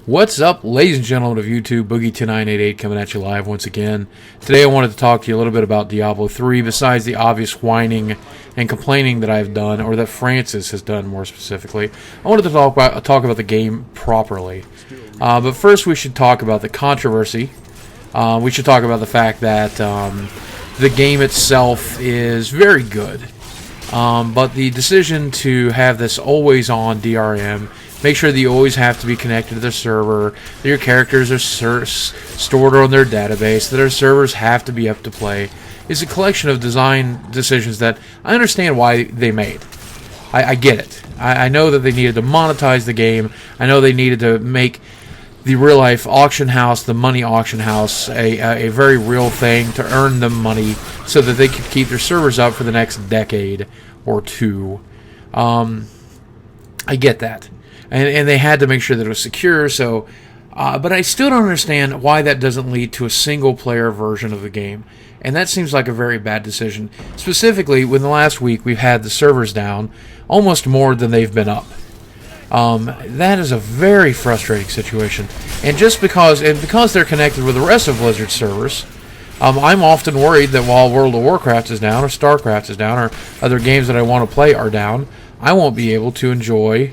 What's up, ladies and gentlemen of YouTube? Boogie2988 coming at you live once again. Today I wanted to talk to you a little bit about Diablo 3, besides the obvious whining and complaining that I've done, or that Francis has done more specifically. I wanted to talk about the game properly. But first we should talk about the controversy. We should talk about the fact that the game itself is very good. But the decision to have this always-on DRM, make sure that you always have to be connected to the server, that your characters are stored on their database, that our servers have to be up to play, is a collection of design decisions that I understand why they made. I get it. I know that they needed to monetize the game. I know they needed to make the real-life auction house, the money auction house, a very real thing to earn them money so that they could keep their servers up for the next decade or two. I get that. And they had to make sure that it was secure, so... but I still don't understand why that doesn't lead to a single-player version of the game. And that seems like a very bad decision. Specifically, within the last week, we've had the servers down almost more than they've been up. That is a very frustrating situation. And because they're connected with the rest of Blizzard's servers, I'm often worried that while World of Warcraft is down, or StarCraft is down, or other games that I want to play are down, I won't be able to enjoy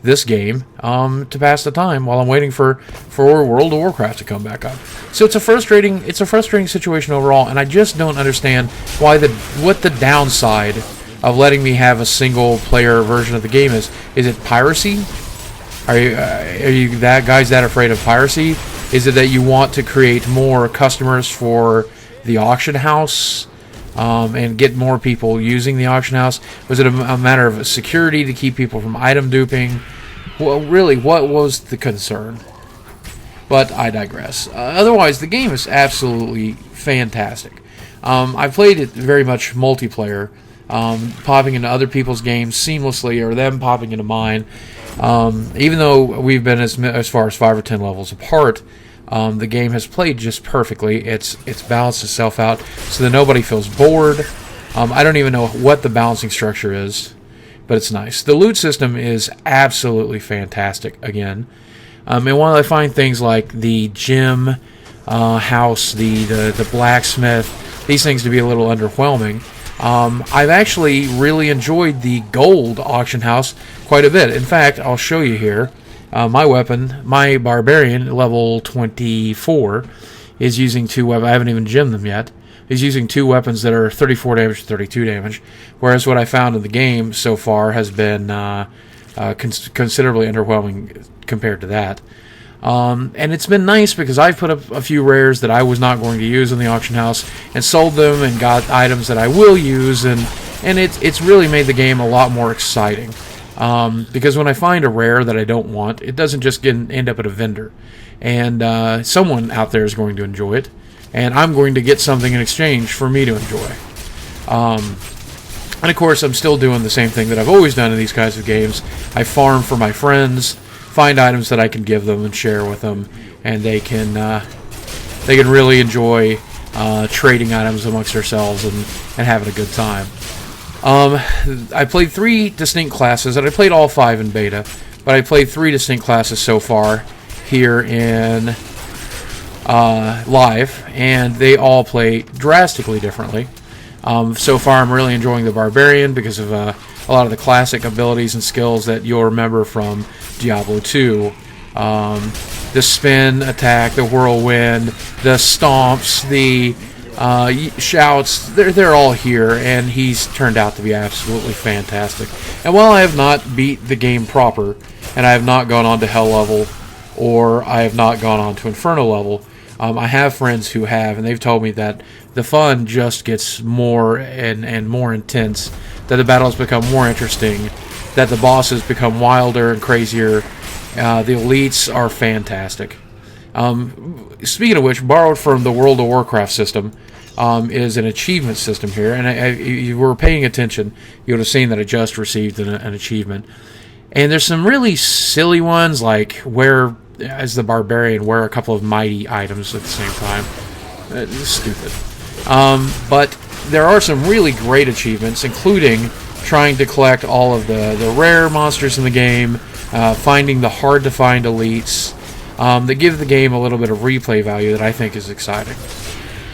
this game to pass the time while I'm waiting for World of Warcraft to come back up. So it's a frustrating situation overall, and I just don't understand what the downside of letting me have a single player version of the game is. Is it piracy? Are you guys that afraid of piracy? Is it that you want to create more customers for the auction house and get more people using the auction house? Was it a matter of security to keep people from item duping? Well, really, what was the concern? But I digress. Otherwise, the game is absolutely fantastic. I've played it very much multiplayer, popping into other people's games seamlessly, or them popping into mine. Even though we've been as far as 5 or 10 levels apart, the game has played just perfectly. It's balanced itself out so that nobody feels bored. I don't even know what the balancing structure is, but it's nice. The loot system is absolutely fantastic again. And while I find things like the gym house, the blacksmith, these things to be a little underwhelming, I've actually really enjoyed the gold auction house quite a bit. In fact, I'll show you here. My weapon, my barbarian, level 24, is using 2 weapons. I haven't even gemmed them yet. He's using 2 weapons that are 34 damage to 32 damage, whereas what I found in the game so far has been considerably underwhelming compared to that. And it's been nice because I've put up a few rares that I was not going to use in the auction house and sold them and got items that I will use, and it's really made the game a lot more exciting. Because when I find a rare that I don't want, it doesn't just end up at a vendor. And someone out there is going to enjoy it, and I'm going to get something in exchange for me to enjoy. And of course, I'm still doing the same thing that I've always done in these kinds of games. I farm for my friends, find items that I can give them and share with them, and they can really enjoy trading items amongst ourselves and having a good time. I played 3 distinct classes, and I played all 5 in beta, but I played 3 distinct classes so far here in live, and they all play drastically differently. So far, I'm really enjoying the Barbarian because of a lot of the classic abilities and skills that you'll remember from Diablo 2. The spin attack, the whirlwind, the stomps, the shouts, they're all here, and he's turned out to be absolutely fantastic. And while I have not beat the game proper, and I have not gone on to Hell level, or I have not gone on to Inferno level, I have friends who have, and they've told me that the fun just gets more and more intense, that the battles become more interesting, that the bosses become wilder and crazier. The elites are fantastic. Speaking of which, borrowed from the World of Warcraft system is an achievement system here, and if you were paying attention, you would have seen that I just received an achievement. And there's some really silly ones, like where, as the Barbarian, wear a couple of mighty items at the same time. It's stupid. But there are some really great achievements, including trying to collect all of the rare monsters in the game, finding the hard-to-find elites, that give the game a little bit of replay value that I think is exciting.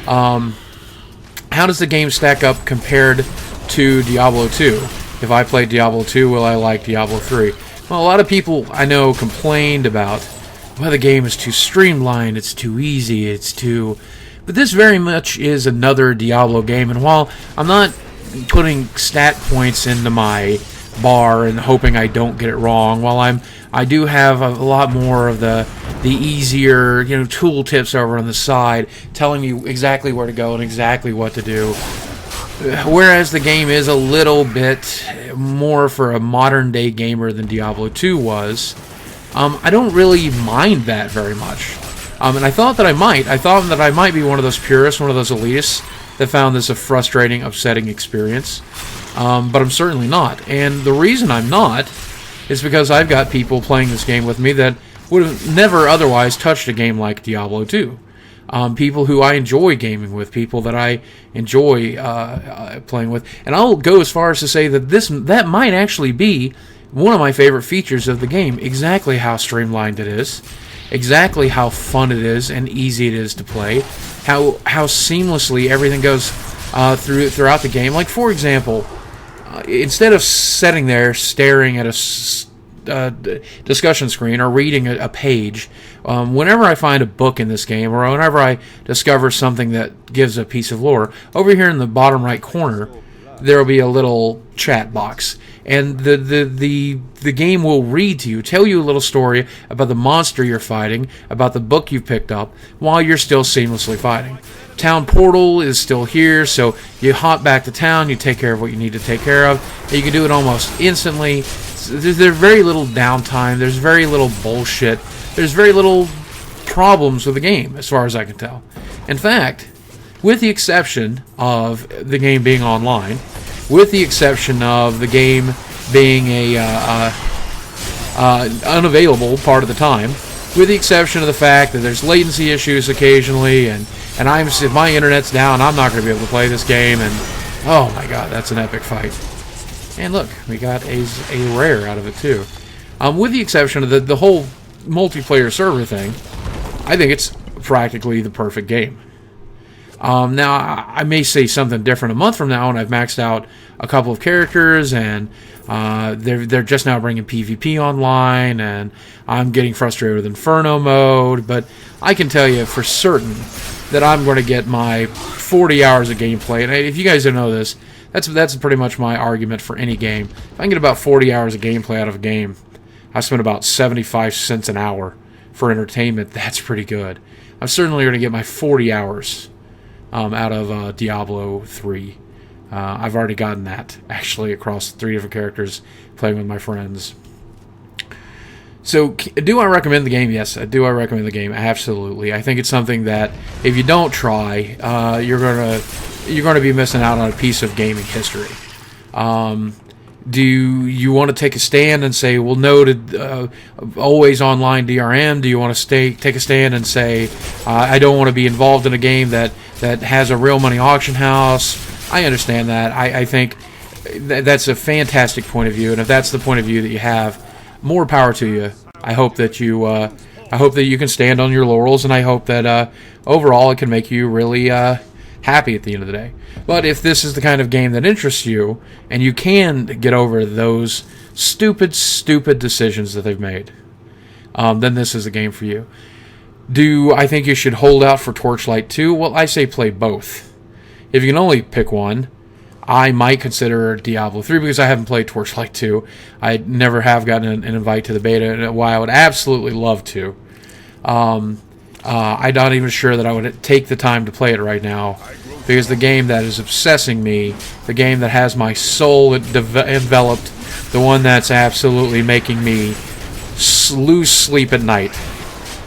How does the game stack up compared to Diablo 2? If I played Diablo 2, will I like Diablo 3? Well, a lot of people I know complained about, well, the game is too streamlined, it's too easy, it's too... But this very much is another Diablo game, and while I'm not putting stat points into my bar and hoping I don't get it wrong, while I do have a lot more of the easier, tool tips over on the side telling you exactly where to go and exactly what to do. Whereas the game is a little bit more for a modern day gamer than Diablo 2 was, I don't really mind that very much. And I thought that I might. I thought that I might be one of those purists, one of those elitists that found this a frustrating, upsetting experience. But I'm certainly not. And the reason I'm not is because I've got people playing this game with me that would have never otherwise touched a game like Diablo 2. People who I enjoy gaming with, people that I enjoy playing with. And I'll go as far as to say that that might actually be one of my favorite features of the game. Exactly how streamlined it is. Exactly how fun it is and easy it is to play. How seamlessly everything goes throughout the game. Like, for example, instead of sitting there staring at a discussion screen or reading a page, whenever I find a book in this game or whenever I discover something that gives a piece of lore, over here in the bottom right corner there will be a little chat box, and the game will read to you, tell you a little story about the monster you're fighting, about the book you've picked up, while you're still seamlessly fighting. Town portal is still here, so you hop back to town, you take care of what you need to take care of, and you can do it almost instantly. There's very little downtime, there's very little bullshit, there's very little problems with the game, as far as I can tell. In fact, with the exception of the game being online, with the exception of the game being unavailable part of the time, with the exception of the fact that there's latency issues occasionally, and if my internet's down, I'm not going to be able to play this game, and oh my god, that's an epic fight. And look, we got a rare out of it too. With the exception of the whole multiplayer server thing, I think it's practically the perfect game. Now, I may say something different a month from now when I've maxed out a couple of characters, and they're just now bringing PvP online, and I'm getting frustrated with Inferno mode, but I can tell you for certain that I'm going to get my 40 hours of gameplay, and if you guys don't know this, that's pretty much my argument for any game. If I can get about 40 hours of gameplay out of a game, I spend about 75 cents an hour for entertainment. That's pretty good. I'm certainly going to get my 40 hours out of Diablo 3. I've already gotten that, actually, across 3 different characters, playing with my friends. So, do I recommend the game? Yes, do I recommend the game? Absolutely. I think it's something that, if you don't try, you're gonna be missing out on a piece of gaming history. Do you want to take a stand and say, well, no to always online DRM? Do you want to take a stand and say, I don't want to be involved in a game that has a real money auction house? I understand that. I think that's a fantastic point of view, and if that's the point of view that you have, more power to you. I hope that you can stand on your laurels, and I hope that overall it can make you really happy at the end of the day. But if this is the kind of game that interests you, and you can get over those stupid decisions that they've made, then this is the game for you. Do I think you should hold out for Torchlight 2? Well, I say play both. If you can only pick one, I might consider Diablo 3 because I haven't played Torchlight 2. I never have gotten an invite to the beta, and while I would absolutely love to, I'm not even sure that I would take the time to play it right now, because the game that is obsessing me, the game that has my soul enveloped, the one that's absolutely making me lose sleep at night,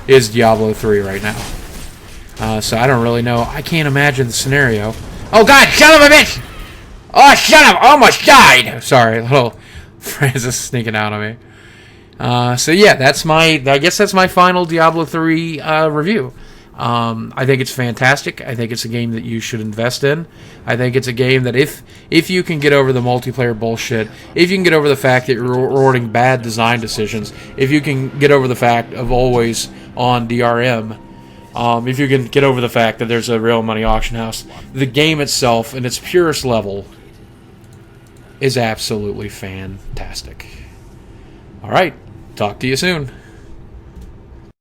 is Diablo 3 right now. So I don't really know. I can't imagine the scenario. Oh god, son of a bitch! Oh, shut up! I almost died! Sorry, little Francis sneaking out on me. So yeah, I guess that's my final Diablo 3 review. I think it's fantastic. I think it's a game that you should invest in. I think it's a game that if you can get over the multiplayer bullshit, if you can get over the fact that you're rewarding bad design decisions, if you can get over the fact of always on DRM, if you can get over the fact that there's a real money auction house, the game itself, in its purest level, is absolutely fantastic. All right, talk to you soon.